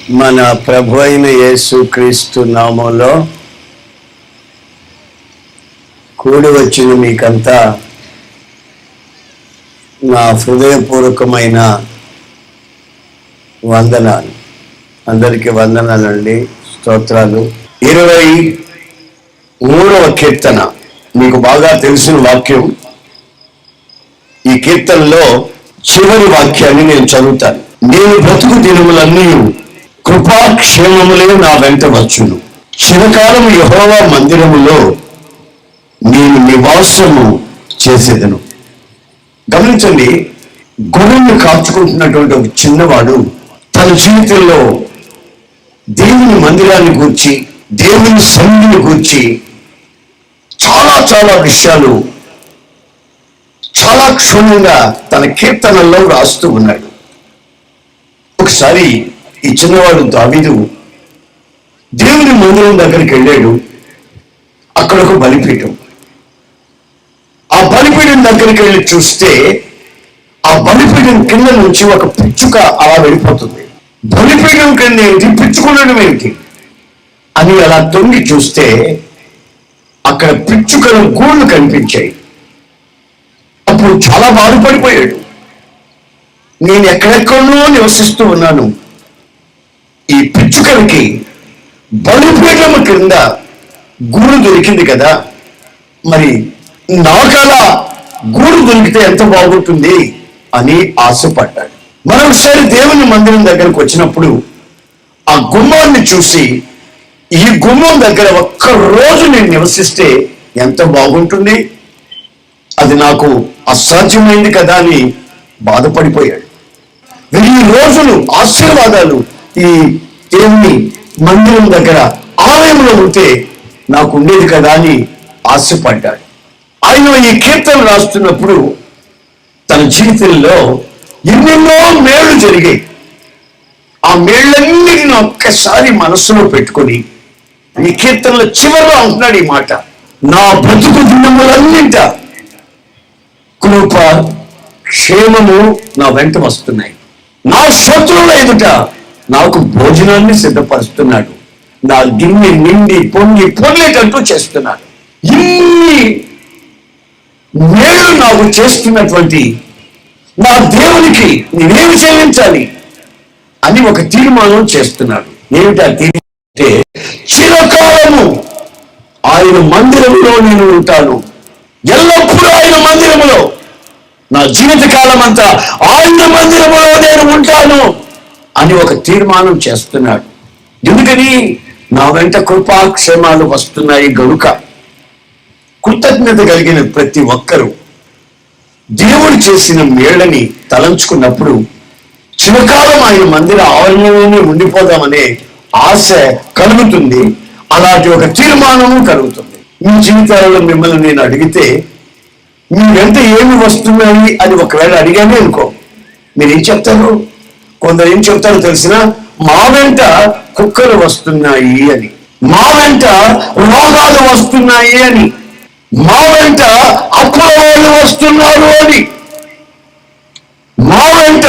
మన ప్రభు అయిన యేసుక్రీస్తు నామంలో కూడి వచ్చిన మీకంతా నా హృదయపూర్వకమైన వందనాలు. అందరికీ వందనాలండి, స్తోత్రాలు. 23వ కీర్తన మీకు బాగా తెలిసిన వాక్యం. ఈ కీర్తనలో చివరి వాక్యాన్ని నేను చదువుతాను. నేను బ్రతుకు దినములన్నీ కృపాక్షేమములే నా వెంట వచ్చును. చిరకాలము యెహోవా మందిరములో నేను నివాసము చేసేదను. గమనించండి, గొర్రెలను కాచుకుంటున్నటువంటి ఒక చిన్నవాడు తన జీవితంలో దేవుని మందిరాన్ని గూర్చి, దేవుని సన్నిధిని గూర్చి చాలా విషయాలు చాలా క్షుణ్ణంగా తన కీర్తనల్లో రాస్తూ ఉన్నాడు. ఒకసారి ఈ చిన్నవాడు దావీదు దేవుని మందిరం దగ్గరికి వెళ్ళాడు. అక్కడ ఒక బలిపీఠం. ఆ బలిపీఠం దగ్గరికి వెళ్ళి చూస్తే ఆ బలిపీఠం కింద నుంచి ఒక పిచ్చుక అలా వెళ్ళిపోతుంది. బలిపీఠం కింద ఏంటి, పిచ్చుకునడం ఏంటి అని అలా తొంగి చూస్తే అక్కడ పిచ్చుకల గూళ్ళు కనిపించాయి. అప్పుడు చాలా బాధపడిపోయాడు. నేను ఎక్కడెక్కడో నివసిస్తూ ఉన్నాను, ఈ పిచ్చుకలకి బలిపీఠము కింద గూడు దొరికింది కదా, మరి నాకలా గూడు దొరికితే ఎంత బాగుంటుంది అని ఆశపడ్డాడు. మరొకసారి దేవుని మందిరం దగ్గరకు వచ్చినప్పుడు ఆ గుమ్మాన్ని చూసి, ఈ గుమ్మం దగ్గర ఒక్క రోజు నేను నివసిస్తే ఎంత బాగుంటుంది, అది నాకు అసాధ్యమైంది కదా అని బాధపడిపోయాడు. 1000 రోజులు ఆశీర్వాదాలు ఈ దేవుని మందిరం దగ్గర ఆలయంలో ఉంటే నాకు ఉండేది కదా అని ఆశపడ్డాడు. ఆయన ఈ కీర్తన రాస్తున్నప్పుడు తన జీవితంలో ఎన్నెన్నో మేళ్లు జరిగాయి. ఆ మేళ్లన్నిటిని ఒక్కసారి మనస్సులో పెట్టుకొని ఈ కీర్తనలో చివరిలో అంటున్నాడు ఈ మాట: నా బ్రతుకు దినములన్నింట కృప క్షేమము నా వెంట వస్తున్నాయి. నా శత్రువుల ఎదుట నాకు భోజనాన్ని సిద్ధపరుస్తున్నాడు. నా గిన్నె నిండి పొంగి పొర్లేటట్టు చేస్తున్నాడు. ఇన్ని మేలు నాకు చేస్తున్నటువంటి నా దేవునికి నేనేమి చెల్లించాలి అని ఒక తీర్మానం చేస్తున్నాడు. ఏమిటా తీర్మానం అంటే, చిరకాలము ఆయన మందిరంలో నేను ఉంటాను. ఎల్లప్పుడూ ఆయన మందిరములో, నా జీవిత కాలం అంతా ఆయన మందిరములో నేను ఉంటాను అని ఒక తీర్మానం చేస్తున్నాడు. ఎందుకని? నా వెంట కృపాక్షేమాలు వస్తున్నాయి గనుక. కృతజ్ఞత కలిగిన ప్రతి ఒక్కరూ దేవుడు చేసిన మేళ్ళని తలంచుకున్నప్పుడు చిరకాలం ఆయన మందిర ఆవరణలోనే ఉండిపోదామనే ఆశ కలుగుతుంది. అలాంటి ఒక తీర్మానము కలుగుతుంది. మీ జీవితాలలో మిమ్మల్ని నేను అడిగితే మీ వెంట ఏమి వస్తున్నాయి అని ఒకవేళ అడిగానే అనుకో, మీరేం చెప్తారు? కొందరు ఏం చెప్తారో తెలిసిన, మా వెంట కుక్కలు వస్తున్నాయి అని, మా వెంట రోగాలు వస్తున్నాయి అని, మా వెంట అప్పుల వాళ్ళు వస్తున్నారు అని, మా వెంట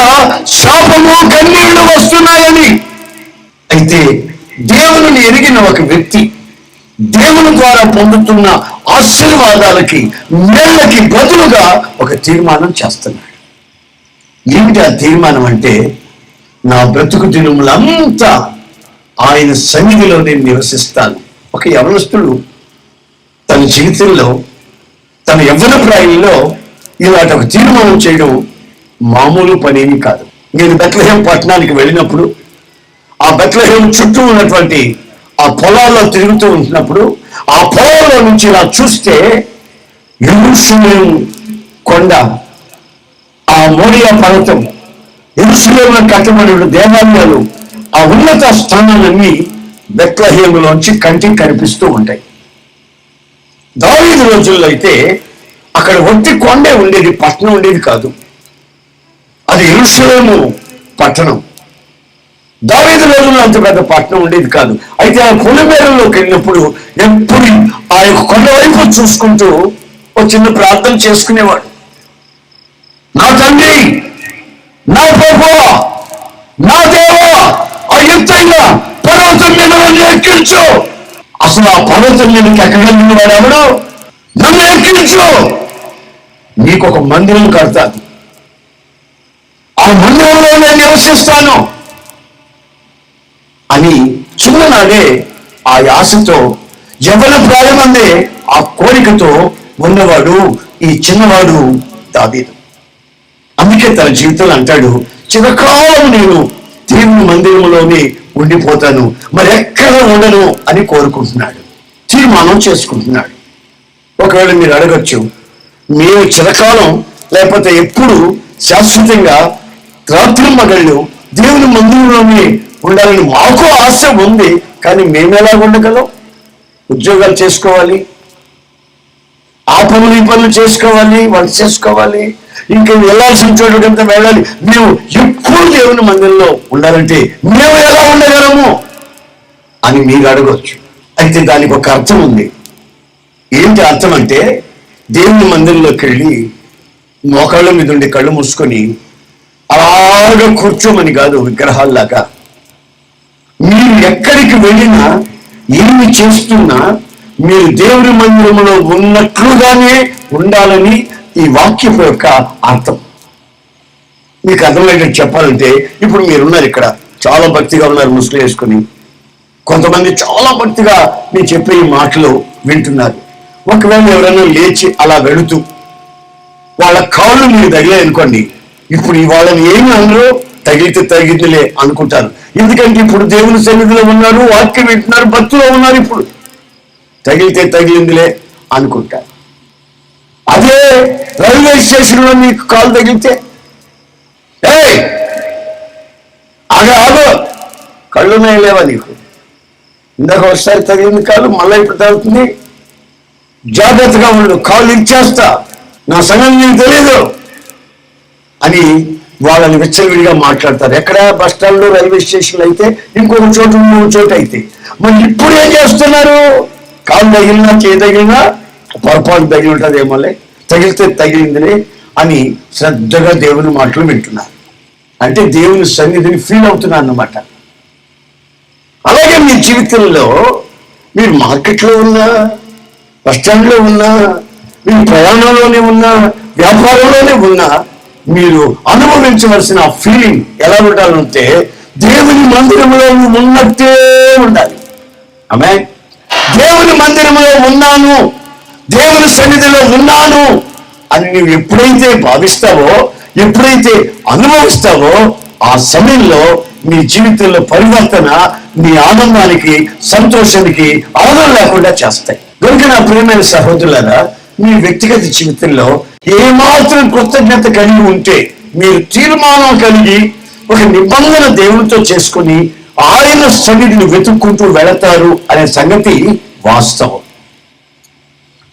శాపము కన్నీళ్లు వస్తున్నాయని. అయితే దేవుని ఎరిగిన ఒక వ్యక్తి దేవుని ద్వారా పొందుతున్న ఆశీర్వాదాలకి మేళ్ళకి బదులుగా ఒక తీర్మానం చేస్తున్నాడు. ఏమిటి ఆ తీర్మానం అంటే, నా బ్రతుకు దినములంతా ఆయన సన్నిధిలో నేను నివసిస్తాను. ఒక యవనస్తుడు తన జీవితంలో, తన యవ్వన ప్రాయంలో ఇలాంటి ఒక తీర్మానం చేయడం మామూలు పనేమి కాదు. నేను బెత్లెహేం పట్టణానికి వెళ్ళినప్పుడు ఆ బెత్లెహేం చుట్టూ ఉన్నటువంటి ఆ పొలాల్లో తిరుగుతూ ఉంటున్నప్పుడు ఆ పొలంలో నుంచి ఇలా చూస్తే యెరూషలేము కొండ, ఆ మోరియా పర్వతం, యెరూషలేములో కట్టబడిన దేవాలయాలు, ఆ ఉన్నత స్థానాలన్నీ బెత్లెహేములోంచి కంటికి కనిపిస్తూ ఉంటాయి. దావీదు రోజుల్లో అయితే అక్కడ ఒట్టి కొండే ఉండేది, పట్టణం ఉండేది కాదు. అది యెరూషలేము పట్టణం. దావీదు రోజుల్లో అంత పెద్ద పట్టణం ఉండేది కాదు. అయితే ఆ కొండమేరలోకి వెళ్ళినప్పుడు ఎప్పుడు ఆ యొక్క కొండ వైపు చూసుకుంటూ ఒక చిన్న ప్రార్థన చేసుకునేవాడు. నా తండ్రి, నా ప్రభువా, నా దేవా, ఆ ఎత్తైన ఎక్కించు. అసలు ఆ పర్వతం మీదకి ఎక్కగలిగిన వాడు ఎవడు? నన్ను ఎక్కించు, నీకు ఒక మందిరం కడతాను, ఆ మందిరంలో నేను నివసిస్తాను అని చిన్ననాడే ఆ ఆశతో, యవ్వన ప్రాయమందే ఆ కోరికతో ఉన్నవాడు ఈ చిన్నవాడు దావీదు. అందుకే తన జీవితంలో అంటాడు, చిరకాలం నేను దేవుని మందిరంలోనే ఉండిపోతాను, మరి ఎక్కడ ఉండను అని కోరుకుంటున్నాడు, తీర్మానం చేసుకుంటున్నాడు. ఒకవేళ మీరు అడగచ్చు, మేము చిరకాలం లేకపోతే ఎప్పుడు శాశ్వతంగా రాత్రి మగళ్ళు దేవుని మందిరంలోనే ఉండాలని మాకు ఆశ ఉంది, కానీ మేము ఎలా ఉండగలం? ఉద్యోగాలు చేసుకోవాలి, ఆ పనులు ఈ పనులు చేసుకోవాలి, వంట చేసుకోవాలి, ఇంకా వెళ్ళాల్సిన చోటుకంతా వెళ్ళాలి. మేము ఎప్పుడు దేవుని మందిరంలో ఉండాలంటే మేము ఎలా ఉండగలము అని మీరు అడగవచ్చు. అయితే దానికి ఒక అర్థం ఉంది. ఏంటి అర్థం అంటే, దేవుని మందిరంలోకి వెళ్ళి మోకాళ్ళ మీద ఉండి కళ్ళు మూసుకొని అలాగా కూర్చోమని కాదు, విగ్రహాల్లాగా. మీరు ఎక్కడికి వెళ్ళినా ఏమి చేస్తున్నా మీరు దేవుని మందిరంలో ఉన్నట్లుగానే ఉండాలని ఈ వాక్యం యొక్క అర్థం. మీకు అర్థమయ్యేటట్టు చెప్పాలంటే, ఇప్పుడు మీరున్నారు ఇక్కడ, చాలా భక్తిగా ఉన్నారు ముసుగులు వేసుకొని, కొంతమంది చాలా భక్తిగా నేను చెప్పే ఈ మాటలు వింటున్నారు. ఒకవేళ ఎవరైనా లేచి అలా వెళుతూ వాళ్ళ కాళ్ళు మీరు తగిలాయి అనుకోండి, ఇప్పుడు వాళ్ళని ఏమి అనరు, తగిలితే తగిలిందిలే అనుకుంటారు. ఎందుకంటే ఇప్పుడు దేవుని సన్నిధిలో ఉన్నారు, వాక్యం వింటున్నారు, భక్తిలో ఉన్నారు, ఇప్పుడు తగిలితే తగిలిందిలే అనుకుంటారు. అదే రైల్వే స్టేషన్లో మీకు కాలు తగిలితే, ఆగో కళ్ళునే లేవా నీకు, ఇందాక ఒకసారి తగిలింది కాలు, మళ్ళీ ఇప్పుడు తగ్గుతుంది, జాగ్రత్తగా ఉండు, కాలు ఇచ్చేస్తా, నా సంగతి నీకు తెలీదు అని వాళ్ళని విచ్చలవిడిగా మాట్లాడతారు. ఎక్కడ? బస్ స్టాండ్లో, రైల్వే స్టేషన్లో అయితే, ఇంకొక చోటు చోటు అయితే. మరి ఇప్పుడు ఏం చేస్తున్నారు? కాలు తగిలినా, చేయి తగిలినా పొరపాటు తగిలి ఉంటుంది, ఏమోలే, తగిలితే తగిలిందిలే అని శ్రద్ధగా దేవుని మాటలు వింటున్నారు. అంటే దేవుని సన్నిధిని ఫీల్ అవుతున్నారు అన్నమాట. అలాగే మీ జీవితంలో మీరు మార్కెట్లో ఉన్నా, బస్ స్టాండ్లో ఉన్నా, మీరు ప్రయాణంలోనే ఉన్నా, వ్యాపారంలోనే ఉన్నా, మీరు అనుభవించవలసిన ఫీలింగ్ ఎలా ఉండాలంటే, దేవుని మందిరంలో ఉన్నట్టే ఉండాలి. ఆమె దేవుని మందిరంలో ఉన్నాను, దేవుని సన్నిధిలో ఉన్నాను అని నువ్వు ఎప్పుడైతే భావిస్తావో, ఎప్పుడైతే అనుభవిస్తావో, ఆ సమయంలో నీ జీవితంలో పరివర్తన నీ ఆనందానికి, సంతోషానికి ఆనందం లేకుండా చేస్తాయి. కనుక నా ప్రియమైన సహోదరులారా, మీ వ్యక్తిగత జీవితంలో ఏమాత్రం కృతజ్ఞత కలిగి ఉంటే, మీరు తీర్మానం కలిగి ఒక నిబంధన దేవునితో చేసుకుని ఆయన సన్నిధిని వెతుక్కుంటూ వెళతారు అనే సంగతి వాస్తవం.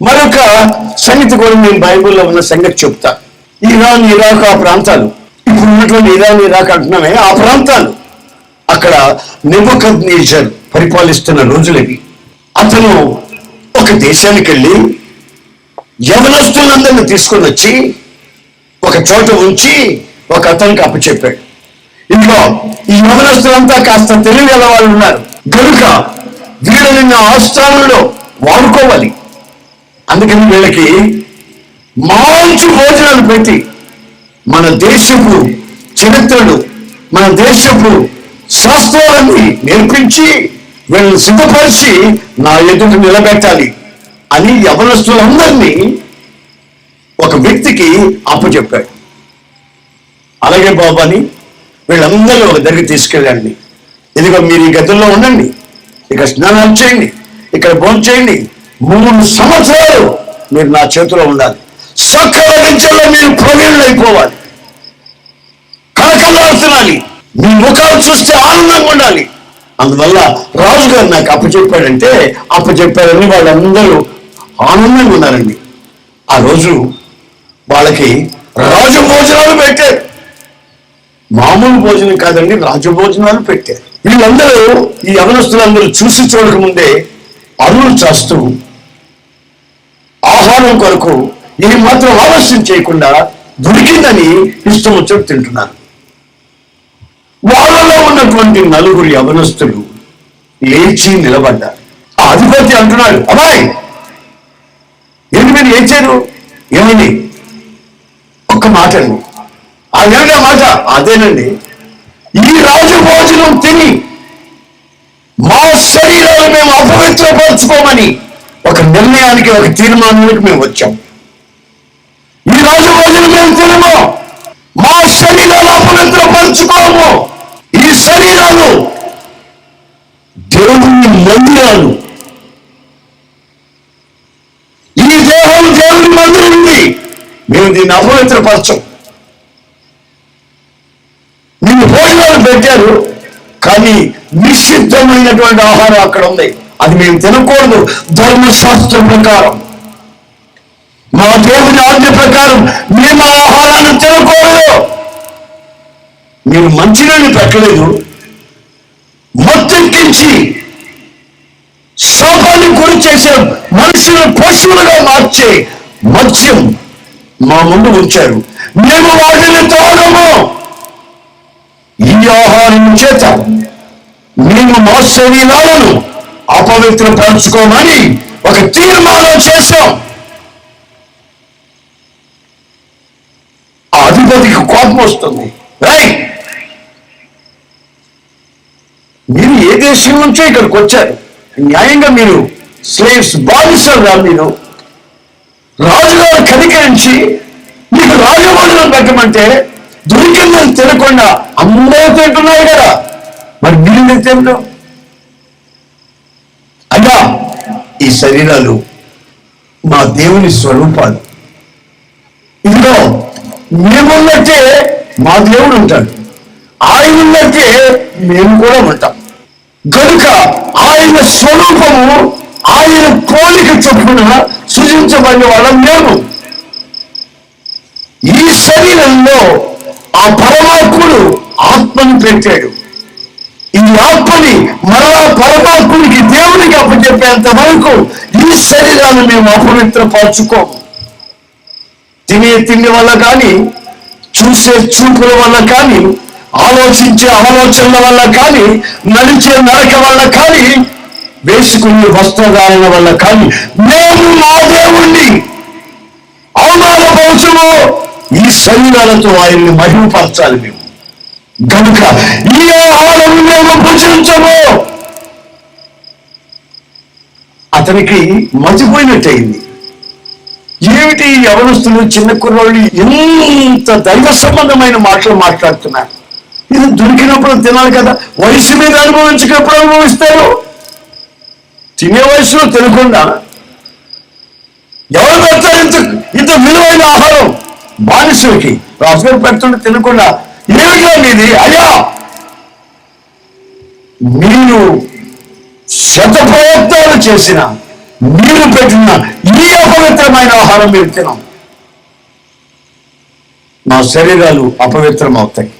మరొక సంగతి కూడా నేను బైబిల్లో ఉన్న సంగతి చెప్తా. ఇరాన్, ఇరాక్ ఆ ప్రాంతాలు, ఇప్పుడు ఉన్నటువంటి ఇరాన్, ఇరాక్ అంటున్నామే, ఆ ప్రాంతాలు, అక్కడ నెబుకద్నెజర్ పరిపాలిస్తున్న రోజులవి. అతను ఒక దేశానికి వెళ్ళి యవనస్తులందరినీ తీసుకొని వచ్చి ఒక చోట ఉంచి ఒక అతనికి అప్పచెప్పాడు. ఇంట్లో ఈ యవనస్తులంతా కాస్త తెలివి గల వాళ్ళు ఉన్నారు కనుక వీళ్ళని నా ఆస్థానంలో వాడుకోవాలి. అందుకని వీళ్ళకి మంచి భోజనాలు పెట్టి మన దేశపు చరిత్రలు, మన దేశపు శాస్త్రాలని నేర్పించి వీళ్ళని సిద్ధపరిచి నా ఎదుట నిలబెట్టాలి అని యవనస్తులందరినీ ఒక వ్యక్తికి అప్పచెప్పాడు. అలాగే బాబు అని వీళ్ళందరూ ఒక దగ్గర తీసుకెళ్ళండి, ఇదిగో మీరు ఈ గదుల్లో ఉండండి, ఇక్కడ స్నానాలు చేయండి, ఇక్కడ భోజనం చేయండి, 3 సంవత్సరాలు మీరు నా చేతిలో ఉండాలి, సకల విద్యలో మీరు ప్రవీణులు అయిపోవాలి, కళకళలాడుతున్నాలి, మీ ముఖాలు చూస్తే ఆనందంగా ఉండాలి. అందువల్ల రాజుగారు నాకు అప్పచెప్పాడంటే అప్పచెప్పారని వాళ్ళందరూ ఆనందంగా ఉన్నారండి. ఆ రోజు వాళ్ళకి రాజు భోజనాలు పెట్టారు, మామూలు భోజనం కాదండి, రాజు భోజనాలు పెట్టారు. వీళ్ళందరూ, ఈ యవనస్తులందరూ చూసి చూడకముందే అరువులు చేస్తూ ఆహారం కొరకు ఇది మాత్రం ఆలస్యం చేయకుండా దొరికిందని ఇష్టం వచ్చి తింటున్నారు. వాళ్ళలో ఉన్నటువంటి 4 యవనస్తులు లేచి నిలబడ్డారు. ఆ అధిపతి అంటున్నాడు, అమ్మాయి ఏంటి మీరు ఏం చేయరు? ఏమండి ఒక్క మాట అండి. అదేమిటా మాట? అదేనండి, ఈ రాజు భోజనం తిని మా శరీరాలు మేము అపవిత్రపరచుకోమని ఒక నిర్ణయానికి, ఒక తీర్మానానికి మేము వచ్చాం. ఈ రాజు భోజనం మేము తినము, మా శరీరాలు అపవిత్రపరచుకోము. ఈ శరీరాలు దేవుని మందిరాలు, ఈ దేహం దేవుని మందిరం ఉంది, మేము దీన్ని అపవిత్రపరచం. మీరు భోజనాలు పెట్టారు, కానీ నిషిద్ధమైనటువంటి ఆహారం అక్కడ ఉంది, అది మేము తినకూడదు. ధర్మశాస్త్రం ప్రకారం, మా దేవుని ఆజ్ఞ ప్రకారం మేము ఆ ఆహారాన్ని తినకూడదు. మీరు మంచినీళ్ళు పెట్టలేదు, మొత్తెక్కించి శాపాన్ని గురి చేసే మనుషులు పశువులుగా మార్చే మద్యం మా ముందు ఉంచారు, మేము వాటిని తాగము. ఈ ఆహారం చేత మేము మా శరీరాలను అపవిత్రపరచుకోమని ఒక తీర్మానం చేశాం. ఆ అధిపతికి కోపం వస్తుంది. మీరు ఏ దేశం నుంచో ఇక్కడికి వచ్చారు, న్యాయంగా మీరు స్లేవ్స్, బానిసలుగా మీరు రాజుగారు కనికరించి మీకు రాజభోజనం పెట్టమంటే దొరికిందని తినకుండా అందరూ తింటున్నారు కదా, మరి మీరు తింటాం? అయ్యా, ఈ శరీరాలు మా దేవుని స్వరూపాలు. ఇదిగో మేమున్నట్టే మా దేవుడు ఉంటాడు, ఆయన ఉన్నట్టే మేము కూడా ఉంటాం. కనుక ఆయన స్వరూపము, ఆయన పోలిక చొప్పున సృజించబడిన వాళ్ళం మేము. ఈ శరీరంలో ఆ పరమాత్ముడు ఆత్మను పెట్టాడు. ఈ ఆత్మని మరలా పరమాత్ముడికి, దేవునికి అప్పచెప్పేంత వరకు ఈ శరీరాన్ని మేము అపవిత్రపరచుకోము. తినే తిండి వల్ల కానీ, చూసే చూపుల వల్ల కానీ, ఆలోచించే ఆలోచనల వల్ల కానీ, నడిచే నడక వల్ల కానీ, వేసుకునే వస్త్రధారణ వల్ల కానీ మేము మా దేవుణ్ణి అవమానపరచము. ఈ శరీరాలతో ఆయన్ని మహిమపరచాలి మేము. కనుక ఈ ఆహారం మేము భుజించము. అతనికి మర్చిపోయినట్టయింది. ఏమిటి యవనస్తులు, చిన్న కుర్రోళ్ళు ఎంత దైవ సంబంధమైన మాటలు మాట్లాడుతున్నారు? ఇది దొరికినప్పుడు తినాలి కదా, వయసు మీద అనుభవించకపోతే అనుభవిస్తారు. తినే వయసులో తినకుండా ఎవరు పెడతారు ఇంత విలువైన ఆహారం? బానిసులకి రాజుగారు పెడుతుంటే తినకుండా ఏమిటో మీది? అయ్యా, మీరు శత ప్రయత్నాలు చేసిన, మీరు పెట్టిన ఈ అపవిత్రమైన ఆహారం మీరు తినం, నా శరీరాలు అపవిత్రం అవుతాయి.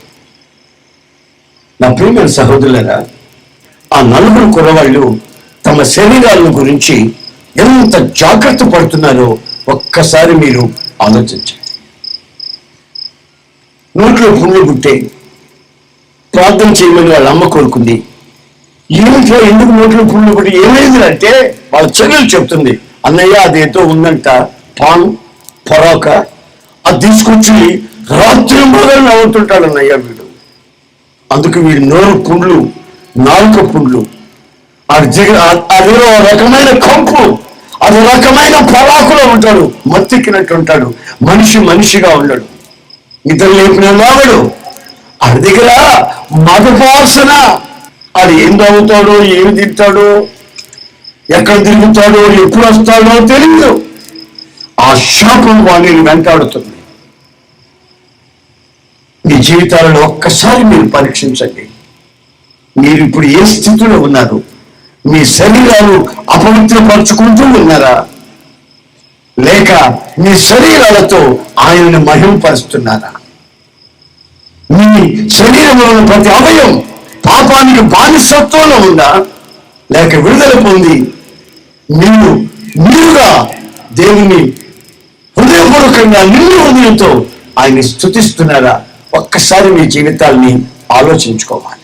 నా ప్రియమైన సహోదరులారా, ఆ నలుగురు కుర్రవాళ్ళు తమ శరీరాల గురించి ఎంత జాగ్రత్త పడుతున్నారో ఒక్కసారి మీరు ఆలోచించండి. నోట్లో పుండ్లు పుట్టే ప్రార్థన చేయమని వాళ్ళ అమ్మ కోరుకుంది. ఏమిటో ఎందుకు నోట్లో పుండ్లు పుట్టి ఏమైంది అంటే వాళ్ళ చెల్లెలు చెప్తుంది, అన్నయ్య అదేదో ఉందంట, పాన్ పొరాక, అది తీసుకొచ్చి రాత్రి మొదలు నవ్వుతుంటాడు అన్నయ్య వీడు. అందుకు వీడి నోరు పుండ్లు, నాలుక పుండ్లు, అది రకమైన కంపు, అది రకమైన పొరాకులో ఉంటాడు, మత్తెక్కినట్టు ఉంటాడు, మనిషిగా ఉండడు, నిద్ర లేపిన వాడు. అది దగ్గర మదపాసన, అది ఏం తాగుతాడో, ఏమి తింటాడో, ఎక్కడ తిరుగుతాడో, ఎప్పుడు వస్తాడో తెలియదు. ఆ శాపం వాడిని వెంటాడుతుంది. మీ జీవితాలలో ఒక్కసారి మీరు పరీక్షించండి. మీరు ఇప్పుడు ఏ స్థితిలో ఉన్నారు? మీ శరీరాలు అపవిత్రపరచుకుంటూ ఉన్నారా, లేక మీ శరీరాలతో ఆయనను మహిమపరుస్తున్నారా? మీ శరీరంలో ప్రతి అవయవం పాపానికి బానిసత్వంలో ఉందా, లేక విడుదల పొంది మీరుగా దేవుని హృదయపూర్వకంగా నిన్ను హృదయంతో ఆయన్ని స్తుతిస్తున్నారా? ఒక్కసారి మీ జీవితాల్ని ఆలోచించుకోవాలి.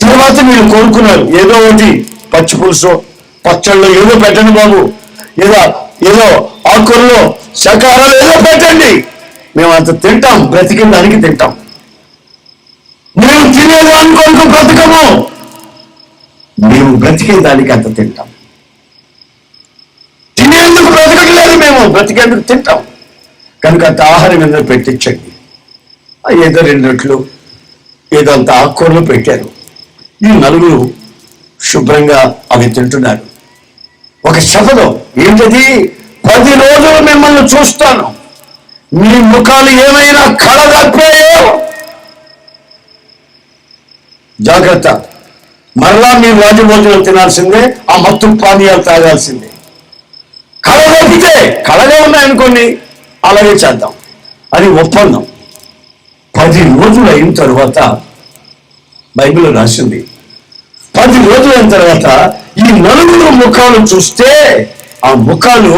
తర్వాత వీళ్ళు కోరుకున్నారు, ఏదో ఒకటి పచ్చి పులుసు పచ్చళ్ళు ఏదో పెట్టండి బాబు, ఏదో ఆకుల్లో శాకాహారాలు ఏదో పెట్టండి, మేము అంత తింటాం, బ్రతికిన దానికి తింటాం. మేము తినేదాని కొరకు బ్రతకము, మేము బ్రతికే దానికి అంత తింటాం. తినేందుకు బ్రతకట్లేదు, మేము బ్రతికేందుకు తింటాం. కనుక అంత ఆహారం ఏదో పెట్టించండి. ఏదో 2 రొట్టెలు ఏదో అంత ఆకుకూరలు పెట్టారు. ఈ నలుగురు శుభ్రంగా అవి తింటున్నారు. ఒక శపథం ఏంటది? 10 రోజులు మిమ్మల్ని చూస్తాను, మీ ముఖాలు ఏమైనా కళగప్పాయో జాగ్రత్త, మరలా మీ రాజభోజనం తినాల్సిందే, ఆ మత్తు పానీయాలు తాగాల్సిందే. కళగప్పితే కళగా ఉన్నాయనుకోండి, అలాగే చేద్దాం అని ఒప్పందం. 10 రోజులు అయిన తర్వాత బైబిల్లో రాసింది, 10 రోజులు అయిన తర్వాత ఈ నలుగురు ముఖాలు చూస్తే ఆ ముఖాలు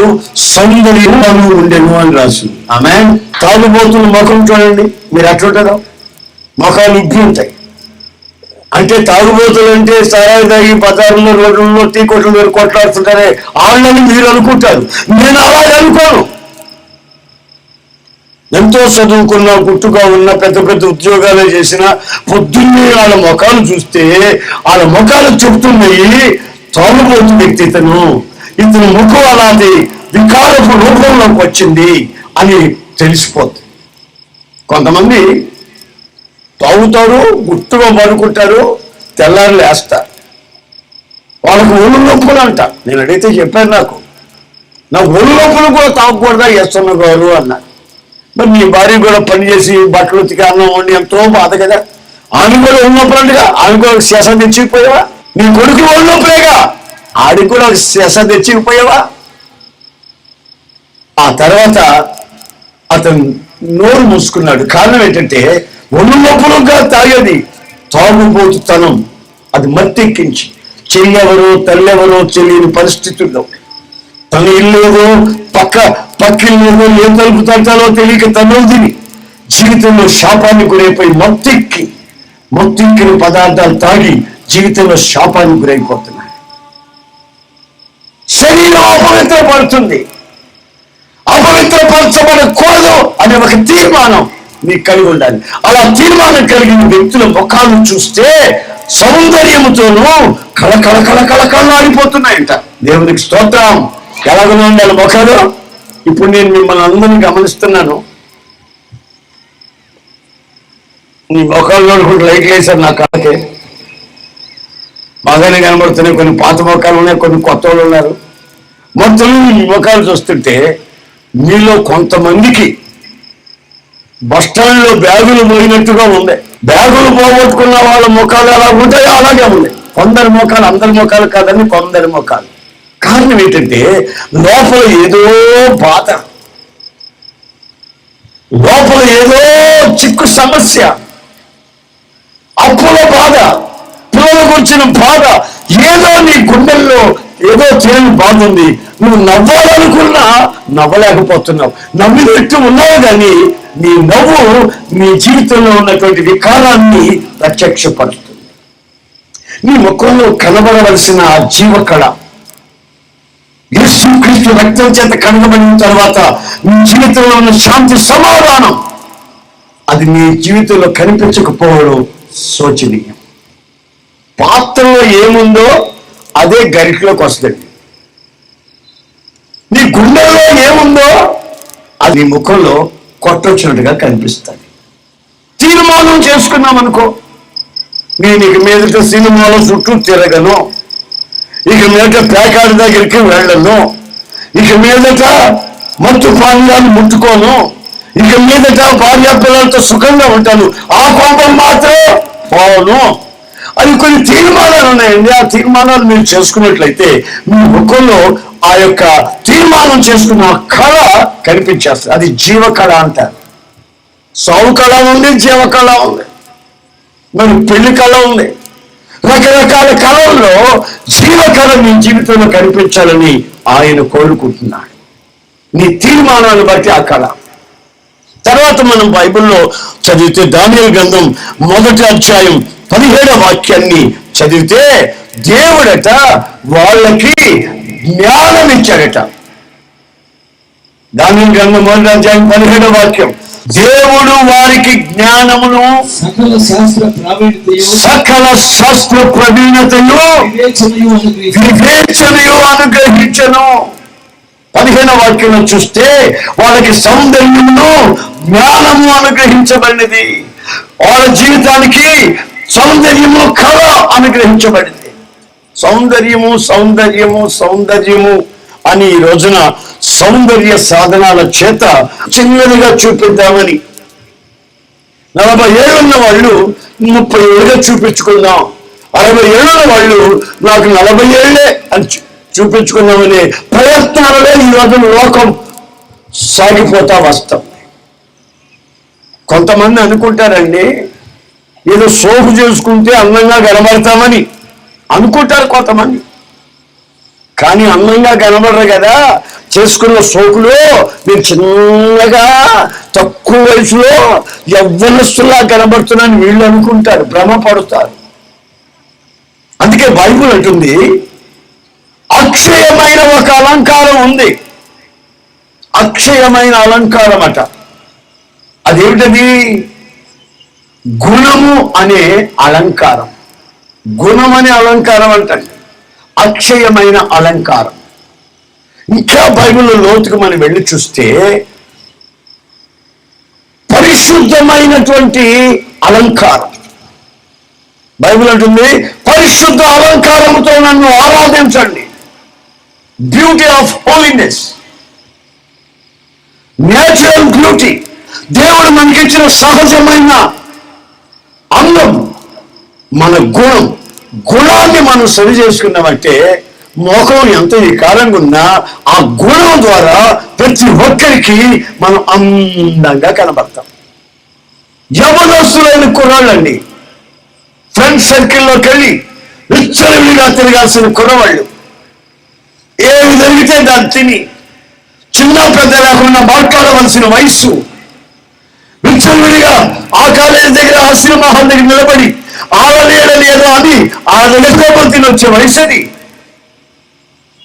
సౌందర్యంగా ఉండేను అని రాసింది. ఆమె తాగుబోతున్న ముఖం చూడండి, మీరు ఎట్లుంటారో ముఖాలు ఉబ్బి ఉంటాయి. అంటే తాగుబోతులు అంటే సరాయి తాగి బజారులో రోడ్లలో టీ కొట్లు మీరు కొట్లాడుతుంటారే వాళ్ళని మీరు అనుకుంటారు, నేను అలాగే అనుకోను. ఎంతో చదువుకున్న గుట్టుగా ఉన్న పెద్ద పెద్ద ఉద్యోగాలు చేసిన పొద్దున్నే వాళ్ళ ముఖాలు చూస్తే వాళ్ళ ముఖాలు చెబుతున్నాయి, తాగుబోతు వ్యక్తి ఇతను ముఖం అలాంటి వికారపు రూపంలోకి వచ్చింది అని తెలిసిపోతుంది. కొంతమంది తాగుతారు, గుట్టుగా పడుకుంటారు, తెల్లారు లేస్తారు, వాళ్ళకు ఒళ్ళు నొప్పులు అంట. నేను అడిగితే చెప్పాను, నాకు ఒళ్ళు నొప్పులు కూడా తాగకూడదా ఎస్ఎన్న గారు అన్నారు. మరి నీ భార్య కూడా పనిచేసి బట్టలు ఉతికి అన్నం వండి ఎంతో బాధ కదా, ఆమె కూడా ఒళ్ళు నొప్పులు అంటగా, ఆమె కూడా శేషం తెచ్చిపోయావా? నీ కొడుకు ఒళ్ళు నొప్పులేగా, ఆడికి కూడా శేషం తెచ్చిపోయావా? ఆ తర్వాత అతను నోరు మూసుకున్నాడు. కారణం ఏంటంటే ఒళ్ళు నొప్పులుగా తాగేది తాగుబోతుతనం. అది మత్తెక్కించి చెయ్యెవరో తల్లెవరో తెలియని పరిస్థితుల్లో తన ఇల్లేదో పక్కిల్లేదో ఏ తలుపు తట్టాలో తెలియక తనువు తిని జీవితంలో శాపాన్ని గురైపోయి మత్తెక్కిన పదార్థాలు తాగి జీవితంలో శాపాన్ని గురైపోతున్నాయి. శరీరం అపవిత్రపడుతుంది, అపవిత్రపరచబడకూడదు అనే ఒక తీర్మానం నీకు కలిగి ఉండాలి. అలా తీర్మానం కలిగిన వ్యక్తుల ముఖాలు చూస్తే సౌందర్యముతోనూ కళకళాడిపోతున్నాయంట. దేవునికి స్తోత్రం. ఎలాగనే ఉండాలి ముఖాలు? ఇప్పుడు నేను మిమ్మల్ని అందరినీ గమనిస్తున్నాను, నీ ముఖాలు చూడకుండా లైట్లు వేశారు నా కళ్ళకి, బాగానే కనబడుతున్నాయి. కొన్ని పాత ముఖాలు ఉన్నాయి, కొన్ని కొత్త వాళ్ళు ఉన్నారు. మొత్తం ఈ ముఖాలు చూస్తుంటే మీలో కొంతమందికి బస్టాండ్లో బ్యాగులు పోయినట్టుగా ఉంది. బ్యాగులు పోగొట్టుకున్న వాళ్ళ ముఖాలు ఎలా ఉంటాయో అలాగే ఉంది. కొందరి ముఖాలు, అందరి ముఖాలు కాదని కొందరి ముఖాలు. కారణం ఏంటంటే లోపల ఏదో బాధ, లోపల ఏదో చిక్కు సమస్య, అప్పుల బాధ, పిల్లలకు వచ్చిన బాధ, ఏదో నీ గుండెల్లో ఏదో చేయని బాధ ఉంది. నువ్వు నవ్వాలనుకున్నా నవ్వలేకపోతున్నావు, నవ్వినట్టు ఉన్నావు, కానీ నీ నవ్వు నీ జీవితంలో ఉన్నటువంటి వికారాన్ని ప్రత్యక్షపరుస్తుంది. నీ ముఖంలో కనబడవలసిన ఆ జీవకళ యేసుక్రీస్తు రక్తం చేత కనబడిన తర్వాత నీ జీవితంలో ఉన్న శాంతి సమాధానం అది నీ జీవితంలో కనిపించకపోవడం శోచనీయం. పాత్రలో ఏముందో అదే గరిటలోకి వస్తుంది. నీ గుండెల్లో ఏముందో అది నీ ముఖంలో కొట్టొచ్చినట్టుగా కనిపిస్తుంది. తీర్మానం చేసుకున్నామనుకో, నేను ఇక మీదట సినిమాల చుట్టూ తిరగను, ఇక మీదట ప్యాకాడి దగ్గరికి వెళ్ళను, ఇక మీదట మత్తు పానీయాలు ముట్టుకోను, ఇక మీదట భార్య పిల్లలతో సుఖంగా ఉంటాను, ఆ కోపం మాత్రం పోను అని కొన్ని తీర్మానాలు ఉన్నాయండి. ఆ తీర్మానాలు మీరు చేసుకున్నట్లయితే మీ ముఖంలో ఆ యొక్క తీర్మానం చేసుకున్న కళ కనిపించేస్తుంది. అది జీవకళ అంటారు. సావు కళ ఉంది, జీవకళ ఉంది, మరి పెళ్లి కళ ఉంది. రకరకాల కళల్లో జీవకళ మీ జీవితంలో కనిపించాలని ఆయన కోరుకుంటున్నాడు. నీ తీర్మానాన్ని బట్టి ఆ కళ. తర్వాత మనం బైబిల్లో చదివితే దానియేలు గ్రంథం 1వ అధ్యాయం 17వ వాక్యాన్ని చదివితే దేవుడట వాళ్ళకి జ్ఞానం ఇచ్చాడట. దానియేలు గ్రంథం 1వ అధ్యాయం 17వ వాక్యం, దేవుడు వారికి జ్ఞానమును సకల శాస్త్ర ప్రవీణతయు వివేచనయు అనుగ్రహించను. 15వ వాక్యంలో చూస్తే వాళ్ళకి సౌందర్యమును జ్ఞానము అనుగ్రహించబడినది. వాళ్ళ జీవితానికి సౌందర్యము కళ అనుగ్రహించబడింది. సౌందర్యము సౌందర్యము సౌందర్యము అని ఈ రోజున సౌందర్య సాధనాల చేత చిన్నదిగా చూపిద్దామని 40 ఏళ్ళున్న వాళ్ళు 30 ఏళ్ళుగా చూపించుకుందాం, 60 ఏళ్ళున్న వాళ్ళు నాకు 40 ఏళ్ళే అని చూపించుకుందామనే ప్రయత్నాలలో ఈ రోజు లోకం సాగిపోతా వస్తాం. కొంతమంది అనుకుంటారండి, ఏదో సోపు చేసుకుంటే అందంగా కనబడతామని అనుకుంటారు కొంతమంది. కానీ అందంగా కనబడరు కదా, చేసుకున్న సోకులో మీరు చిన్నగా తక్కువ వయసులో యవ్వనస్తులా కనబడుతున్నారని వీళ్ళు అనుకుంటారు, భ్రమపడతారు. అందుకే బైబిల్ అంటుంది, అక్షయమైన ఒక అలంకారం ఉంది. అక్షయమైన అలంకారం అట. అదేమిటది? గుణము అనే అలంకారం. గుణం అనే అలంకారం అంటండి, అక్షయమైన అలంకారం. ఇంకా బైబిల్లో లోతుకు మనం వెళ్ళి చూస్తే పరిశుద్ధమైనటువంటి అలంకారం. బైబిల్ అంటుంది, పరిశుద్ధ అలంకారంతో నన్ను ఆరాధించండి. Beauty of holiness, natural beauty. దేవుడు మనకిచ్చిన సహజమైన అందం మన గుణం. గుణాన్ని మనం సరి చేసుకున్నామంటే మోకం ఎంత వికారంగా ఉన్నా ఆ గుణం ద్వారా ప్రతి ఒక్కరికి మనం అందంగా కనబడతాం. యవనస్తులైన కుర్రాళ్ళండి, ఫ్రెండ్ సర్కిల్లోకి వెళ్ళి విచ్చలవిడిగా తిరగాల్సిన కుర్రవాళ్ళు, ఏమి జరిగితే దాన్ని తిని చిన్న పెద్ద లేకుండా మాట్లాడవలసిన వయస్సు, విచ్చలవిడిగా ఆ కాలేజీ దగ్గర ఆ సినిమా హాల్ దగ్గర నిలబడి ఆడలేదో అని ఆ దగ్గర వచ్చే వయసు, అది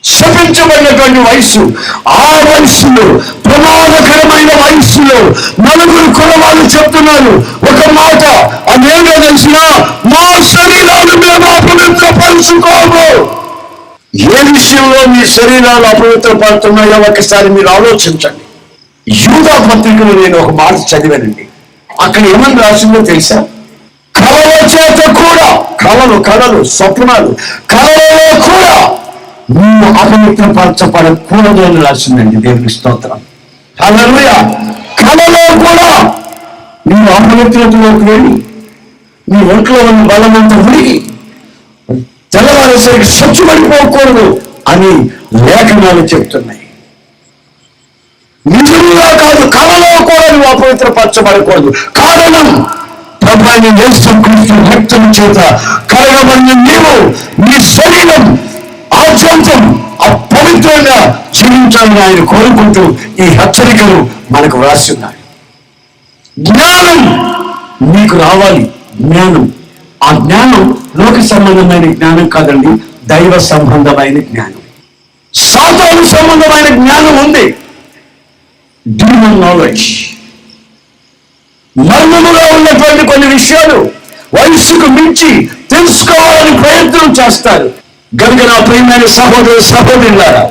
శపించబడినటువంటి వయసు. ఆ వయసులో, ప్రమాదకరమైన వయసులో నలుగురు కులవాళ్ళు చెప్తున్నారు ఒక మాట, అదేంటో తెలిసిన, మా శరీరాలు మేము అపవిత్రపరుచుకోము. ఏ విషయంలో మీ శరీరాలు అపవిత్రపడుతున్నాయో ఒకసారి మీరు ఆలోచించండి. యూదా పత్రికలో నేను ఒక మాట చదివానండి. అక్కడ ఏమని రాసిందో తెలుసా? కళల చేత కూడా, కళలు స్వప్నాలు, కళలలో కూడా నువ్వు అపవిత్రపరచబడకూడదు అని రాసిందండి. దేవుని స్తోత్రం, హల్లెలూయా. కళలో కూడా నువ్వు అపవిత్రతలోకి వెళ్ళి నీ ఒంట్లో ఉన్న బలమంతా ఉడిగి తెల్లవారేసరికి స్వచ్ఛపడిపోకూడదు అని లేఖనాలు చెప్తున్నాయి. నిజంగా కాదు, కళలో కూడా నువ్వు అపవిత్రపరచబడకూడదు. కారణం, ప్రభువైన యేసుక్రీస్తు రక్తం చేత కడగబడిన నీవు నీ శరీరం ఆద్యంతం అపవిత్రంగా జీవించాలని ఆయన కోరుకుంటూ ఈ హెచ్చరికలు మనకు వ్రాసి ఉన్నాయి. జ్ఞానం నీకు రావాలి. జ్ఞానం, ఆ జ్ఞానం లోక సంబంధమైన జ్ఞానం కాదండి, దైవ సంబంధమైన జ్ఞానం. సాతాను సంబంధమైన జ్ఞానం ఉంది, డీమన్ నాలెడ్జ్. మర్మముగా ఉన్నటువంటి కొన్ని విషయాలు వయస్సుకు మించి తెలుసుకోవాలని ప్రయత్నం చేస్తారు. గనుక నా ప్రియమైన సహోదరు సహోదరులారా,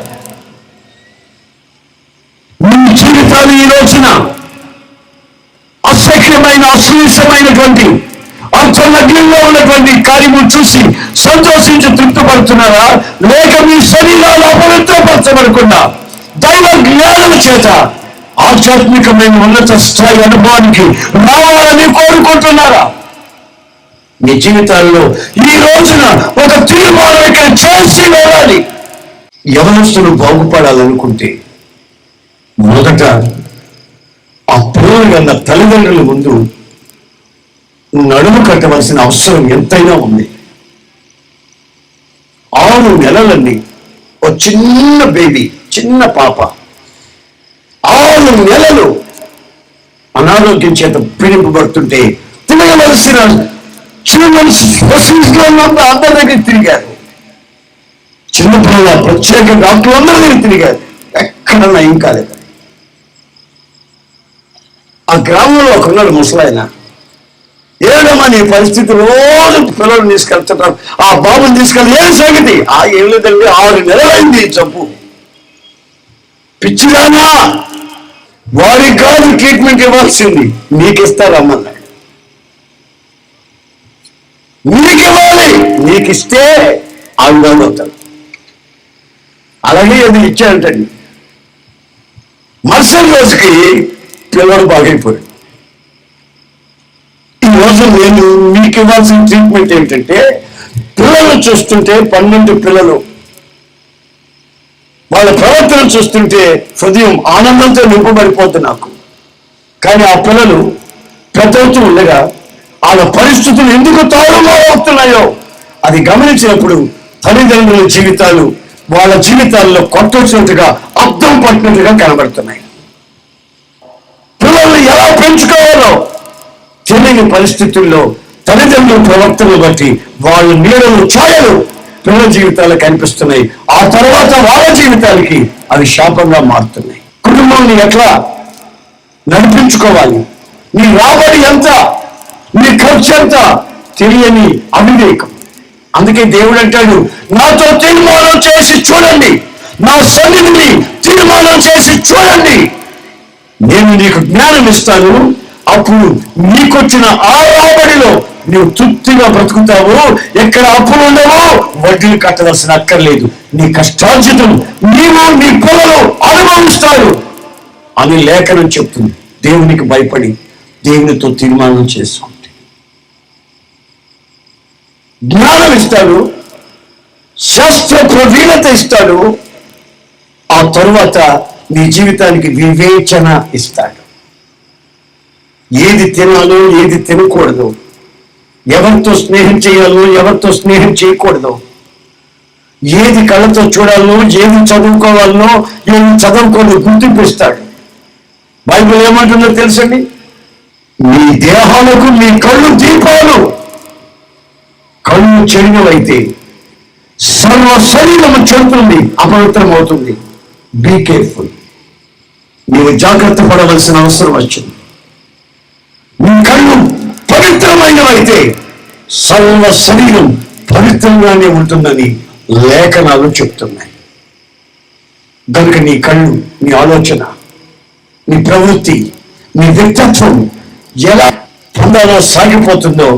మీ జీవితాలు ఈ రోజున అసఖ్యమైన అశ్లీషమైనటువంటి అర్థనగ్నంగా ఉన్నటువంటి కార్యములు చూసి సంతోషించి తృప్తిపడుతున్నారా? లేక మీ శరీరాలు అపవిత్రపరచబడకుండా దైవ జ్ఞానం చేత ఆధ్యాత్మికమైన ఉన్నత స్థాయి అనుభవానికి రావాలని కోరుకుంటున్నారా? మీ జీవితాల్లో ఈ రోజున ఒక తీర్మానం ఇక్కడ చేసి వెళ్ళాలి. యవనస్తులు బాగుపడాలనుకుంటే మొదట ఆ పిల్లలు కన్న తల్లిదండ్రుల ముందు నడుము కట్టవలసిన అవసరం ఎంతైనా ఉంది. 6 నెలలండి, ఒక చిన్న బేబీ, చిన్న పాప 6 నెలలు అనారోగ్యం చేత పీడింపబడుతుంటే తినవలసిన చిల్డ్రన్స్ ఫెసిలిటీలో ఉన్నప్పుడు అందరి దగ్గర తిరిగారు. చిన్నపిల్లల ప్రత్యేక డాక్టర్లు అందరి దగ్గర తిరిగారు. ఎక్కడ నయం కాలేదు. ఆ గ్రామంలో ఒకన్నాడు ముసలాయన. ఏడమ్మా నీ పరిస్థితి, రోజు పిల్లలు తీసుకెళ్తున్నారు, ఆ బాబుని తీసుకెళ్ళి ఏం సంగతి? ఏం లేదండి, 6 నెలలైంది జబ్బు. పిచ్చిదానా, వారికి కాదు ట్రీట్మెంట్ ఇవ్వాల్సింది, నీకిస్తారమ్మన్నాడు. నీకివ్వాలి, నీకిస్తే అవుతాడు. అలాగే అది ఇచ్చాడంటండి. మరుసటి రోజుకి పిల్లలు బాగైపోయాడు. ఈరోజు నేను మీకు ఇవ్వాల్సిన ట్రీట్మెంట్ ఏమిటంటే, పిల్లలు చూస్తుంటే 12 పిల్లలు వాళ్ళ ప్రవర్తన చూస్తుంటే హృదయం ఆనందంతో నింపబడిపోతుంది నాకు. కానీ ఆ పిల్లలు పెద్దవుతూ ఉండగా వాళ్ళ పరిస్థితులు ఎందుకు తారుమారు అవుతున్నాయో అది గమనించినప్పుడు తల్లిదండ్రుల జీవితాలు వాళ్ళ జీవితాల్లో కొట్టొచ్చినట్టుగా అర్థం పట్టినట్టుగా కనబడుతున్నాయి. పిల్లల్ని ఎలా పెంచుకోవాలో తెలియని పరిస్థితుల్లో తల్లిదండ్రుల ప్రవర్తనలు బట్టి వాళ్ళ నీడలు ఛాయలు పిల్లల జీవితాలు కనిపిస్తున్నాయి. ఆ తర్వాత వాళ్ళ జీవితాలకి అవి శాపంగా మారుతున్నాయి. కుటుంబాన్ని ఎట్లా నడిపించుకోవాలి, నీ రాబడి ఎంత, నీ ఖర్చు ఎంత తెలియని అవివేకం. అందుకే దేవుడు అంటాడు, నాతో తీర్మానం చేసి చూడండి, నా సన్నిధిని తీర్మానం చేసి చూడండి, నేను నీకు జ్ఞానం ఇస్తాను. అప్పుడు నీకొచ్చిన ఆ రాబడిలో నువ్వు తృప్తిగా బ్రతుకుతావు. ఎక్కడ అప్పులు ఉండవో వడ్డీలు కట్టవలసిన అక్కర్లేదు. నీ కష్టార్జితం నీవు నీ పిల్లలు అనుభవిస్తారు అని లేఖనం చెప్తుంది. దేవునికి భయపడి దేవునితో తీర్మానం చేసుకుంటే జ్ఞానం ఇస్తాడు, శాస్త్ర ప్రవీణత ఇస్తాడు. ఆ తరువాత నీ జీవితానికి వివేచన ఇస్తాడు. ఏది తినాలో ఏది తినకూడదు, ఎవరితో స్నేహం చేయాలో ఎవరితో స్నేహం చేయకూడదు, ఏది కళ్ళతో చూడాలనో ఏది చదువుకోవాలనో ఏది చదువుకోవాలో గుర్తింపిస్తాడు. బైబిల్ ఏమంటుందో తెలుసండి, మీ దేహాలకు మీ కళ్ళు దీపాలు. కళ్ళు చెడినవైతే సర్వ శరీరము చెడుతుంది, అపవిత్రం అవుతుంది. Be careful. నీవు జాగ్రత్త పడవలసిన అవసరం వచ్చింది. నీ కళ్ళు పవిత్రమైనవైతే సర్వ శరీరం పవిత్రంగానే ఉంటుందని లేఖనాలు చెప్తున్నాయి. కనుక నీ కళ్ళు, నీ ఆలోచన, నీ ప్రవృత్తి, నీ వ్యక్తిత్వం ఎలా పొందాలో సాగిపోతుందో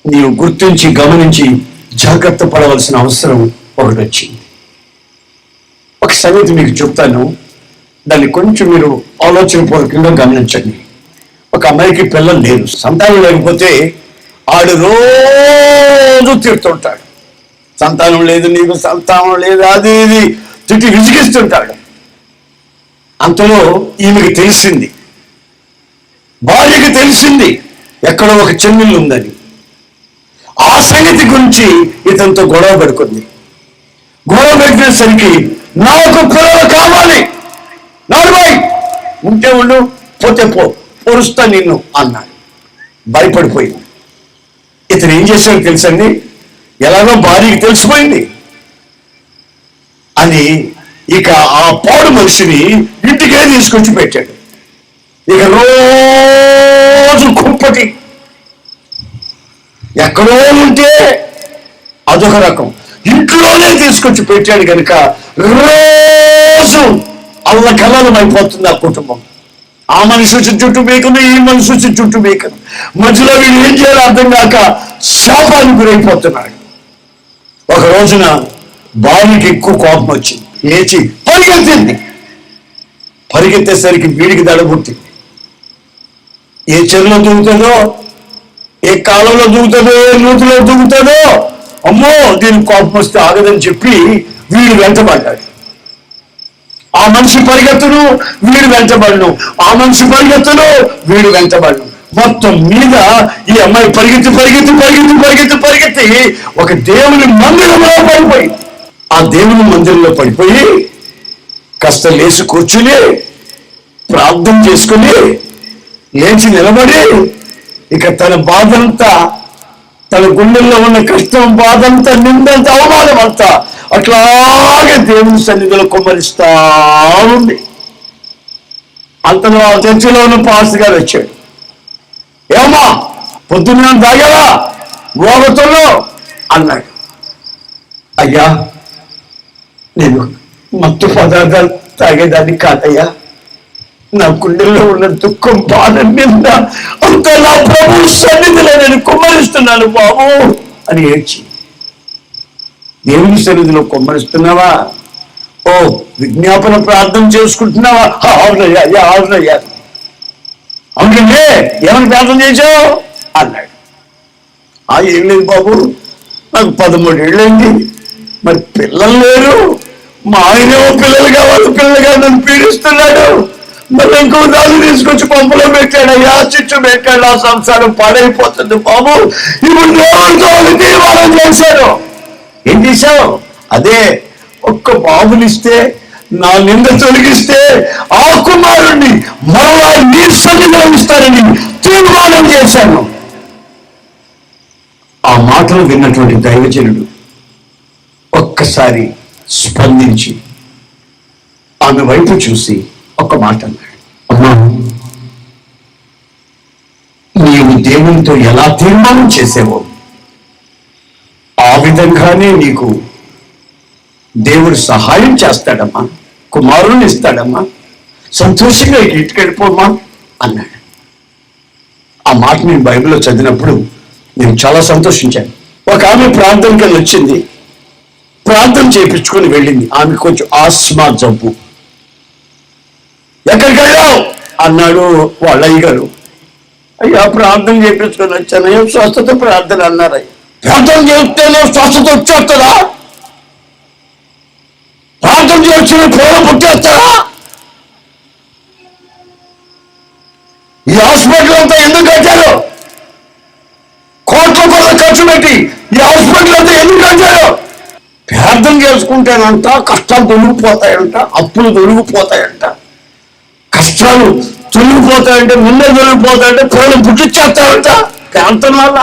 నీవు గుర్తించి గమనించి జాగ్రత్త పడవలసిన అవసరం ఒకటి వచ్చింది. ఒక సంగతి మీకు చెప్తాను, దాన్ని కొంచెం మీరు ఆలోచన పూర్వకంగా గమనించండి. ఒక అమ్మాయికి పిల్లలు లేరు, సంతానం లేకపోతే ఆడు రోజు తిడుతుంటాడు. సంతానం లేదు, నీకు సంతానం లేదు, అది ఇది తిట్టి విసిగిస్తుంటాడు. అంతలో ఈమెకి తెలిసింది, భార్యకి తెలిసింది ఎక్కడో ఒక చెన్నెల్లు ఉందని. ఆ సంగతి గురించి ఇతనితో గొడవ పడుకుంది. గొడవ పెట్టినసరికి నాకు పిల్లలు కావాలి, నాలుబాయ్ ఉంటే ఉండు, పోతే పో, పొరుస్తా నిన్ను అన్నాడు. భయపడిపోయింది. ఇతను ఏం చేశాడో తెలుసండి, ఎలాగో భార్యకి తెలిసిపోయింది అని ఇక ఆ పాడు మనిషిని ఇంటికే తీసుకొచ్చి పెట్టాడు. ఇక రోజు కుంపటి, ఎక్కడో ఉంటే అదొక రకం, ఇంట్లోనే తీసుకొచ్చి పెట్టాడు. కనుక రోజు అల్లకల్లం అయిపోతుంది ఆ కుటుంబం. ఆ మనిషి వచ్చి చుట్టూ బీకను, ఈ మనిషి వచ్చి చుట్టూ బీకను. మధ్యలో వీడు ఏం చేయాలో అర్థం కాక శాపానికి గురైపోతున్నాడు. ఒక రోజున భార్యకి ఎక్కువ కోపం వచ్చింది, లేచి పరిగెత్తింది. పరిగెత్తేసరికి వీడికి దడబుట్టింది. ఏ చెరువులో దూకుతుందో, ఏ కాలంలో దూకుతుందో, ఏ నూతిలో దూకుతుందో, అమ్మో దీనికి కోపం వస్తే ఆగదని చెప్పి వీడు వెంటబడ్డాడు. ఆ మనిషి పరిగెత్తును, వీడు వెంటబడను, ఆ మనిషి పరిగెత్తును, వీడు వెంటబడను. మొత్తం మీద ఈ అమ్మాయి పరిగెత్తి పరిగెత్తి పరిగెత్తి పరిగెత్తి పరిగెత్తి ఒక దేవుని మందిరంలో పడిపోయి, ఆ దేవుని మందిరంలో పడిపోయి కాస్త లేచి కూర్చుని ప్రార్థన చేసుకుని లేచి నిలబడి ఇక తన బాధంతా తన గుండెల్లో ఉన్న కష్టం, బాధంతా, నిందంత, అవమానం అంతా అట్లాగే దేవుని సన్నిధిలో కుమ్మరిస్తా ఉంది. అంతలో ఆ చర్చిలో ఉన్న పాస్టర్ గారు వచ్చాడు. ఏమా పొద్దున్న తాగావా ఓగతుల్లో అన్నాడు. అయ్యా, నేను మత్తు పదార్థాలు తాగేదాన్ని కాదయ్యా, నా గుండెల్లో ఉన్న దుఃఖం, బాధ, నింద అంత నా ప్రభు సన్నిధిలో నేను కుమ్మరిస్తున్నాను బాబు అని ఏడ్చి. దేవుని సన్నిధిలో కుమ్మరిస్తున్నావా? ఓ విజ్ఞాపన ప్రార్థన చేసుకుంటున్నావా? అవునయ్యా, అయ్యా అవునయ్యా. అవునండి, ఏమని ప్రార్థన చేశావు అన్నాడు. ఏం లేదు బాబు, నాకు 13 ఏళ్ళైంది, మరి పిల్లలు లేరు, మా ఆయనేమో పిల్లలు కావాలి పిల్లలుగా నన్ను పీడిస్తున్నాడు, మరి ఇంకో దాన్ని తీసుకొచ్చి పంపులో పెట్టాడయ్యా, చిచ్చు పెట్టాడు, ఆ సంసారం పాడైపోతుంది బాబు. ఇప్పుడు దేవుడితో తీర్మానం చేశాను. ఏం చేశావు? అదే ఒక్క బాబునిస్తే, నా నింద తొలగిస్తే ఆ కుమారుణ్ణి మరలా నీ సన్నిధిలో ఇస్తానని తీర్మానం చేశాను. ఆ మాటలు విన్నటువంటి దైవజనుడు ఒక్కసారి స్పందించి ఆమె వైపు చూసి ఒక మాట అన్నాడు. అమ్మా, నీవు దేవునితో ఎలా తీర్మానం చేసావో ఆ విధంగానే నీకు దేవుడు సహాయం చేస్తాడమ్మా, కుమారుని ఇస్తాడమ్మా, సంతోషంగా ఇంటికెళ్ళిపోమ్మా అన్నాడు. ఆ మాట నేను బైబిల్లో చదివినప్పుడు నేను చాలా సంతోషించాను. ఒక ఆమె ప్రార్థనకి వచ్చింది, ప్రార్థన చేయించుకొని వెళ్ళింది. ఆమె కొంచెం ఆస్మా జబ్బు. ఎక్కడికి వెళ్ళావు అన్నాడు వాళ్ళ అయ్యగారు. అయ్యా, ప్రార్థన చేయించుకొని వచ్చాను. ఏం స్వస్థత ప్రార్థన అన్నారు. ప్రార్థన చేస్తేనే స్వస్థత వచ్చేస్తుందా? ప్రార్థన చేస్తున్న ప్రేమ పుట్టేస్తారా? ఈ హాస్పిటల్ అంతా ఎందుకు కట్టారు? కోట్ల కొద్ది ఖర్చు పెట్టి ఈ హాస్పిటల్ అంతా ఎందుకు కట్టారు? ప్రార్థన చేసుకుంటేనంట కష్టాలు తొలగిపోతాయంట, అప్పులు తొలగిపోతాయంట, కష్టాలు తొలగిపోతాయంటే, ముందే తొలగిపోతాయంటే, పిల్లలు పుట్టించేస్తారంట ప్రార్థన వల్ల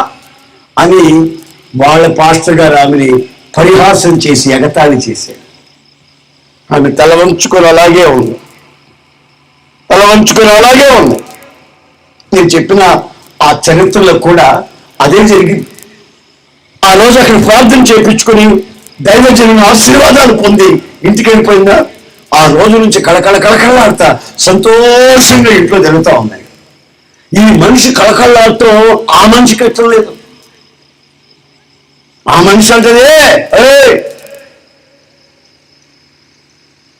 అని వాళ్ళ పాస్టర్ గారు ఆమెని పరిహాసం చేసి ఎగతాళి చేశారు. ఆమె తల వంచుకొని అలాగే ఉంది, తల వంచుకొని అలాగే ఉంది. నేను చెప్పిన ఆ చరిత్రలో కూడా అదే జరిగింది. ఆ రోజు అక్కడ ప్రార్థన చేయించుకొని దైవజనుని ఆశీర్వాదాలు పొంది ఇంటికి వెళ్ళిపోయిందా. ఆ రోజు నుంచి కళకళలాడుతా సంతోషంగా ఇంట్లో జరుగుతూ ఉన్నాయి. ఈ మనిషి కళకళలాడుతూ ఆ మనిషికి ఎక్కడం లేదు. ఆ మనిషి అంటదే,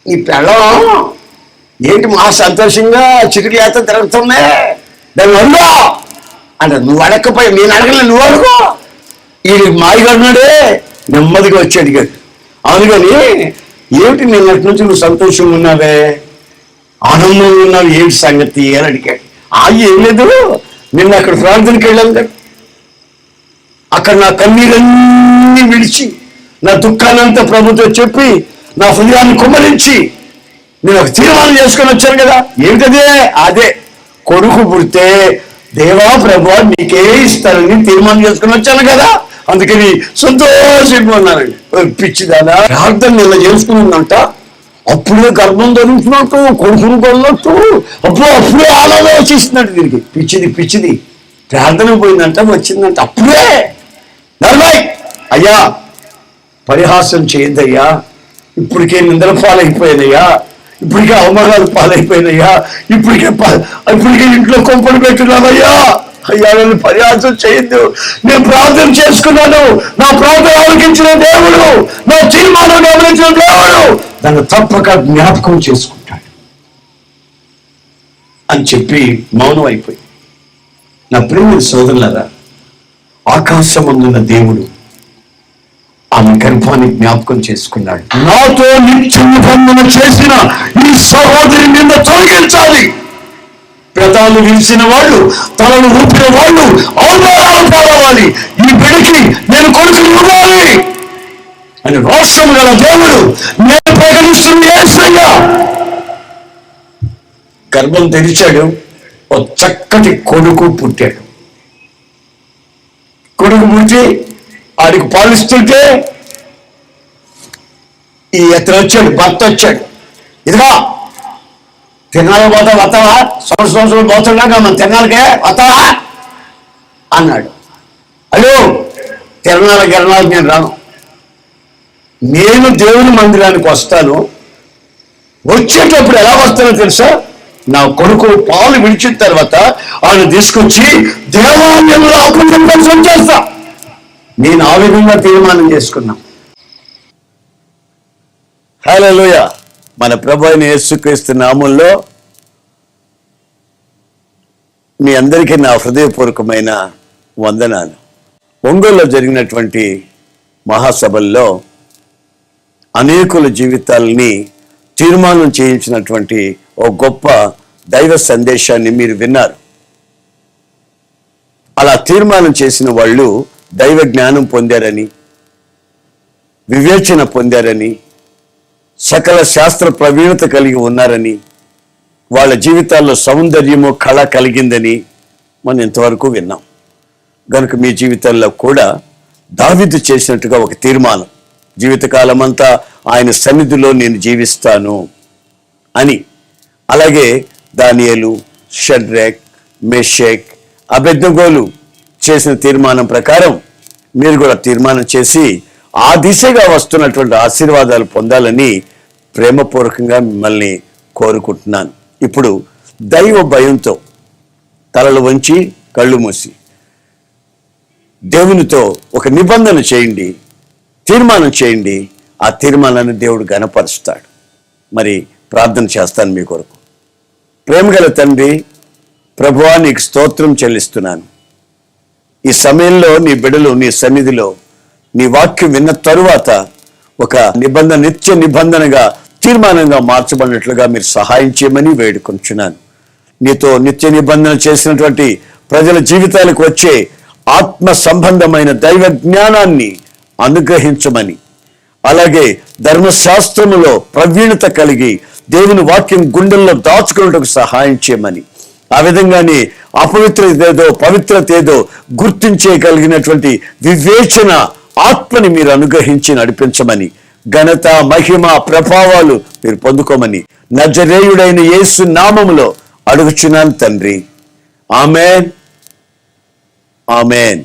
ఈ పెళ్ళం ఏంటి మా సంతోషంగా చిటికలేత తిరుగుతుంది, దాన్ని వందో అంటే నువ్వు అడగకపోయి నేను అడగలే, నువ్వు అడుగు. ఈ మాయగన్నాడే నెమ్మదిగా వచ్చి అడిగాడు. అందుకని ఏమిటి నిన్నటి నుంచి నువ్వు సంతోషంగా ఉన్నావే, ఆనందంగా ఉన్నావు, ఏమిటి సంగతి అని అడిగాడు. ఏం లేదు, నిన్న అక్కడ ప్రార్థనకి వెళ్ళాను కదా, అక్కడ నా కన్నీరన్నీ విడిచి నా దుఃఖాన్నంతా ప్రభుతో చెప్పి నా హృదయాన్ని కుమ్మరించి నేను ఒక తీర్మానం చేసుకొని వచ్చాను కదా. ఏమిటదే? అదే కొడుకు పుడితే దేవా ప్రభు నీకే ఇస్తానని తీర్మానం చేసుకొని వచ్చాను కదా, అందుకని సంతోషంగా ఉన్నానండి. పిచ్చిదానా, ప్రార్థన నిన్న చేసుకున్నానంట, అప్పుడే గర్భం ధరించినట్టు, కొడుకును కొన్నట్టు, అప్పుడే ఆలోచన వచ్చేసిందంట దీనికి. పిచ్చిది ప్రార్థన పోయిందంట, వచ్చిందంట అప్పుడే. నర్మాయ్ అయ్యా, పరిహాసం చేయద్దయ్యా, ఇప్పటికే నిందల పాలైపోయినయ్యా, ఇప్పటికే అవమానాలు పాలైపోయినయ్యా, ఇప్పటికే ఇంట్లో కొంపలు పెట్టున్నామయ్యా, అయ్యా నన్ను పరిహాసం చేయొద్దు, నేను ప్రార్థన చేసుకున్నాను, నా ప్రార్థన ఆలకించిన దేవుడు, నా తీర్మానం గమనించిన దేవుడు దాన్ని తప్పక జ్ఞాపకం చేసుకుంటాడు అని చెప్పి మౌనం అయిపోయి. నా ప్రియమైన సోదరులారా, ఆకాశమందున్న దేవుడు ఆమె గర్భాన్ని జ్ఞాపకం చేసుకున్నాడు. నాతో నిత్య నిబంధన చేసిన ఈ సహోదరి నిన్న తొలగించాలి. పెదాలు విరిసిన వాళ్ళు, తలను ఊపిన వాళ్ళు అవమానాలు పాలవాలి, ఈ బిడ్డకి నేను కొడుకుని ఇవ్వాలి అని రోషం గల దేవుడు నేను ప్రకటిస్తున్న యేసయ్యా. గర్భం తెరిచాడు, ఓ చక్కటి కొడుకు పుట్టాడు. కడుగు ముట్టి ఆడికి పాలిస్తుంటే ఈ ఎత్తను వచ్చాడు, భర్త వచ్చాడు. ఇదిగా తిరణాలకు పోతా వస్తావా, సంవత్సరం పోతున్నాక మన తిరణాలకే వస్తావా అన్నాడు. అయ్యో తిరణాలకు నేను రాను, నేను దేవుని మందిరానికి వస్తాను. వచ్చేటప్పుడు ఎలా వస్తానో తెలుసా, నా కొడుకు పాలు విడిచిన తర్వాత ఆయన తీసుకొచ్చి దేవాలయంలో అప్పుడు చేస్తా. నేను ఆ విధంగా తీర్మానం చేసుకున్నా. హల్లెలూయా. మన ప్రభు అయిన యేసుక్రీస్తు నామంలో మీ అందరికీ నా హృదయపూర్వకమైన వందనాలు. ఒంగోలులో జరిగినటువంటి మహాసభల్లో అనేకుల జీవితాలని తీర్మానం చేయించినటువంటి ఒక గొప్ప దైవ సందేశాన్ని మీరు విన్నారు. అలా తీర్మానం చేసిన వాళ్ళు దైవ జ్ఞానం పొందారని, వివేచన పొందారని, సకల శాస్త్ర ప్రవీణత కలిగి ఉన్నారని, వాళ్ళ జీవితాల్లో సౌందర్యము కళ కలిగిందని మనం ఇంతవరకు విన్నాం. కనుక మీ జీవితాల్లో కూడా దావీదు చేసినట్టుగా ఒక తీర్మానం, జీవితకాలం అంతా ఆయన సన్నిధిలో నేను జీవిస్తాను అని. అలాగే దానియేలు, షడ్రక్, మెషక్, అబేద్నెగోలు చేసిన తీర్మానం ప్రకారం మీరు కూడా తీర్మానం చేసి ఆ దిశగా వస్తున్నటువంటి ఆశీర్వాదాలు పొందాలని ప్రేమపూర్వకంగా మిమ్మల్ని కోరుకుంటున్నాను. ఇప్పుడు దైవ భయంతో తలలు వంచి కళ్ళు మూసి దేవునితో ఒక నిబంధన చేయండి, తీర్మానం చేయండి. ఆ తీర్మానాన్ని దేవుడు ఘనపరుస్తాడు. మరి ప్రార్థన చేస్తాను మీ కొరకు. ప్రేమగల తండ్రి, ప్రభువా నీకు స్తోత్రం చెల్లిస్తున్నాను. ఈ సమయంలో నీ బిడ్డలు నీ సన్నిధిలో నీ వాక్యం విన్న తరువాత ఒక నిబంధన, నిత్య నిబంధనగా, తీర్మానంగా మార్చబడినట్లుగా మీరు సహాయం చేయమని వేడుకొంచున్నాను. నీతో నిత్య నిబంధన చేసినటువంటి ప్రజల జీవితాలకు వచ్చే ఆత్మ సంబంధమైన దైవ జ్ఞానాన్ని అనుగ్రహించమని, అలాగే ధర్మశాస్త్రములో ప్రవీణత కలిగి దేవుని వాక్యం గుండెల్లో దాచుకున్నట్టుకు సహాయం చేయమని, ఆ విధంగానే అపవిత్రత ఏదో పవిత్రత ఏదో గుర్తించేయగలిగినటువంటి వివేచన ఆత్మని మీరు అనుగ్రహించి నడిపించమని, ఘనత మహిమ ప్రభావాలు మీరు పొందుకోమని నజరేయుడైన యేసు నామములో అడుగుచున్నాను తండ్రి. Amen, amen.